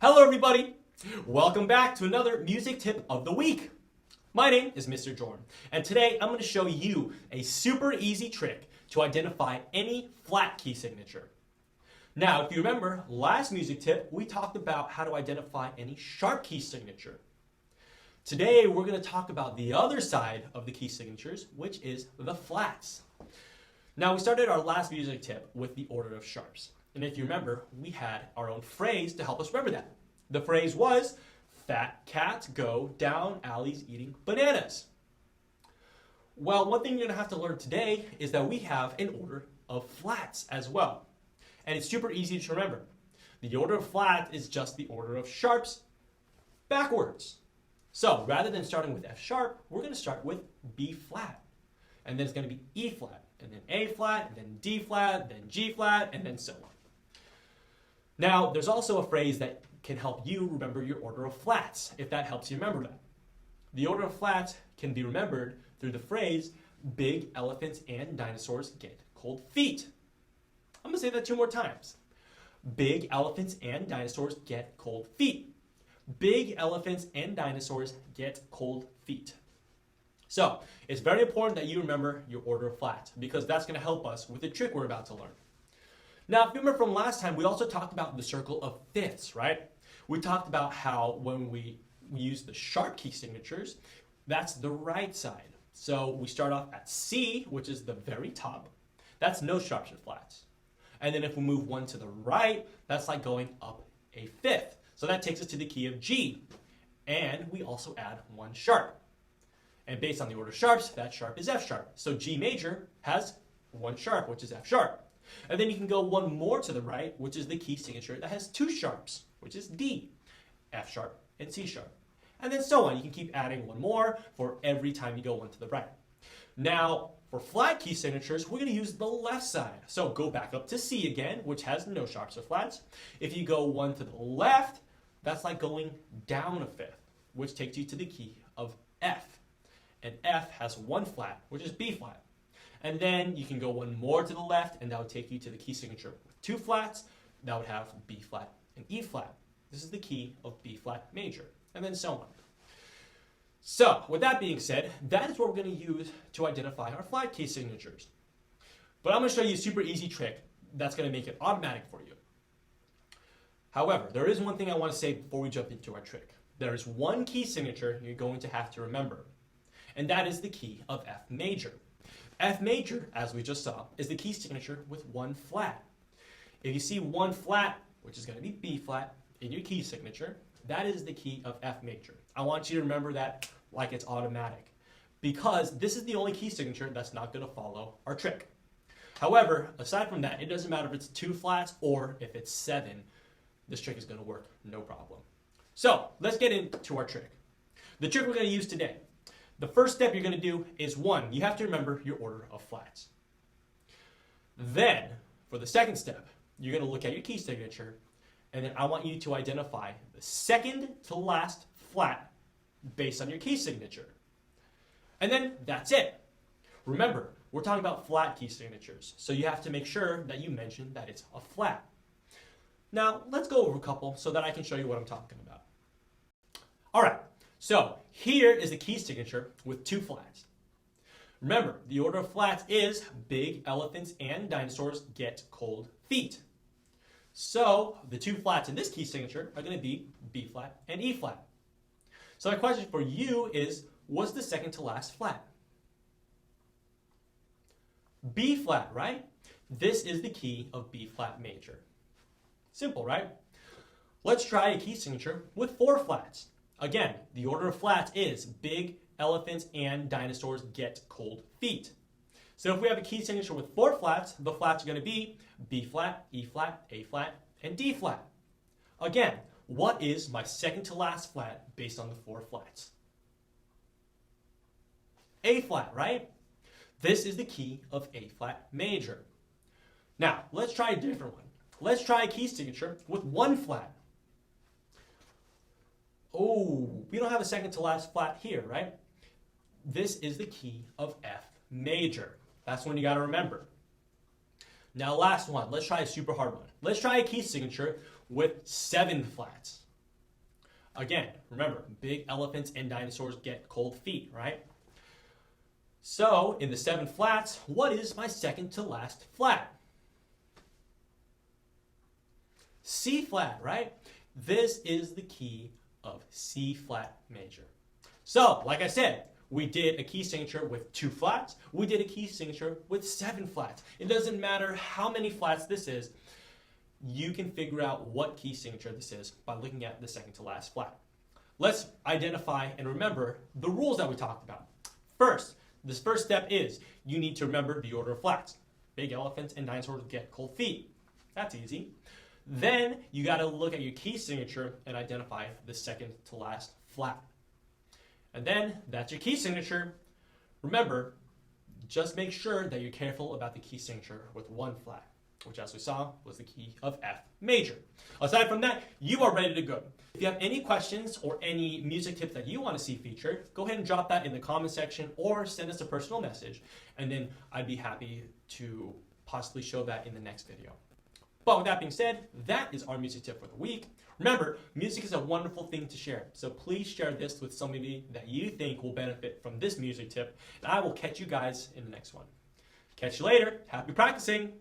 Hello everybody! Welcome back to another music tip of the week. My name is Mr. Jordan, and today I'm going to show you a super easy trick to identify any flat key signature. Now, if you remember, last music tip, we talked about how to identify any sharp key signature. Today, we're going to talk about the other side of the key signatures, which is the flats. Now, we started our last music tip with the order of sharps. And if you remember, we had our own phrase to help us remember that. The phrase was, fat cats go down alleys eating bananas. Well, one thing you're going to have to learn today is that we have an order of flats as well. And it's super easy to remember. The order of flat is just the order of sharps backwards. So rather than starting with F sharp, we're going to start with B flat. And then it's going to be E flat, and then A flat, and then D flat, then G flat, and then so on. Now, there's also a phrase that can help you remember your order of flats, if that helps you remember that. The order of flats can be remembered through the phrase, big elephants and dinosaurs get cold feet. I'm going to say that 2 more times. Big elephants and dinosaurs get cold feet. Big elephants and dinosaurs get cold feet. So, it's very important that you remember your order of flats, because that's going to help us with the trick we're about to learn. Now, if you remember from last time, we also talked about the circle of fifths, right? We talked about how when we use the sharp key signatures, that's the right side. So we start off at C, which is the very top. That's no sharps or flats. And then if we move one to the right, that's like going up a fifth. So that takes us to the key of G. And we also add 1 sharp. And based on the order of sharps, that sharp is F sharp. So G major has 1 sharp, which is F sharp. And then you can go 1 more to the right, which is the key signature that has 2 sharps, which is D, F sharp, and C sharp. And then so on. You can keep adding 1 more for every time you go 1 to the right. Now, for flat key signatures, we're going to use the left side. So go back up to C again, which has no sharps or flats. If you go 1 to the left, that's like going down a fifth, which takes you to the key of F. And F has 1 flat, which is B flat. And then you can go 1 more to the left, and that would take you to the key signature with 2 flats. That would have B flat and E flat. This is the key of B flat major, and then so on. So, with that being said, that is what we're going to use to identify our flat key signatures. But I'm going to show you a super easy trick that's going to make it automatic for you. However, there is one thing I want to say before we jump into our trick. There is one key signature you're going to have to remember, and that is the key of F major. F major, as we just saw, is the key signature with 1 flat. If you see 1 flat, which is going to be B flat, in your key signature, that is the key of F major. I want you to remember that like it's automatic, because this is the only key signature that's not going to follow our trick. However, aside from that, it doesn't matter if it's 2 flats or if it's 7. This trick is going to work, no problem. So, let's get into our trick. The trick we're going to use today. The first step you're going to do is 1, you have to remember your order of flats. Then, for the second step, you're going to look at your key signature, and then I want you to identify the second to last flat based on your key signature. And then that's it. Remember, we're talking about flat key signatures, so you have to make sure that you mention that it's a flat. Now, let's go over a couple so that I can show you what I'm talking about. All right. So, here is the key signature with 2 flats. Remember, the order of flats is big elephants and dinosaurs get cold feet. So, the 2 flats in this key signature are going to be B flat and E flat. So, my question for you is, what's the second to last flat? B flat, right? This is the key of B flat major. Simple, right? Let's try a key signature with 4 flats. Again, the order of flats is big elephants and dinosaurs get cold feet. So if we have a key signature with 4 flats, the flats are going to be B flat, E flat, A flat, and D flat. Again, what is my second to last flat based on the 4 flats? A flat, right? This is the key of A flat major. Now, let's try a different one. Let's try a key signature with 1 flat. Oh, we don't have a second to last flat here, right? This is the key of F major. That's one you got to remember. Now last one, let's try a super hard one. Let's try a key signature with 7 flats. Again, remember, big elephants and dinosaurs get cold feet, right? So, in the 7 flats, what is my second to last flat? C flat, right? This is the key of C flat major. So, like I said, we did a key signature with 2 flats. We did a key signature with 7 flats. It doesn't matter how many flats this is. You can figure out what key signature this is by looking at the second to last flat. Let's identify and remember the rules that we talked about. First, this first step is you need to remember the order of flats. Big elephants and dinosaurs get cold feet. That's easy. Then you got to look at your key signature and identify the second to last flat. And then that's your key signature. Remember, just make sure that you're careful about the key signature with 1 flat, which as we saw was the key of F major. Aside from that, you are ready to go. If you have any questions or any music tips that you want to see featured, go ahead and drop that in the comment section or send us a personal message, and then I'd be happy to possibly show that in the next video. But with that being said, that is our music tip for the week. Remember, music is a wonderful thing to share, so please share this with somebody that you think will benefit from this music tip, and I will catch you guys in the next one. Catch you later. Happy practicing!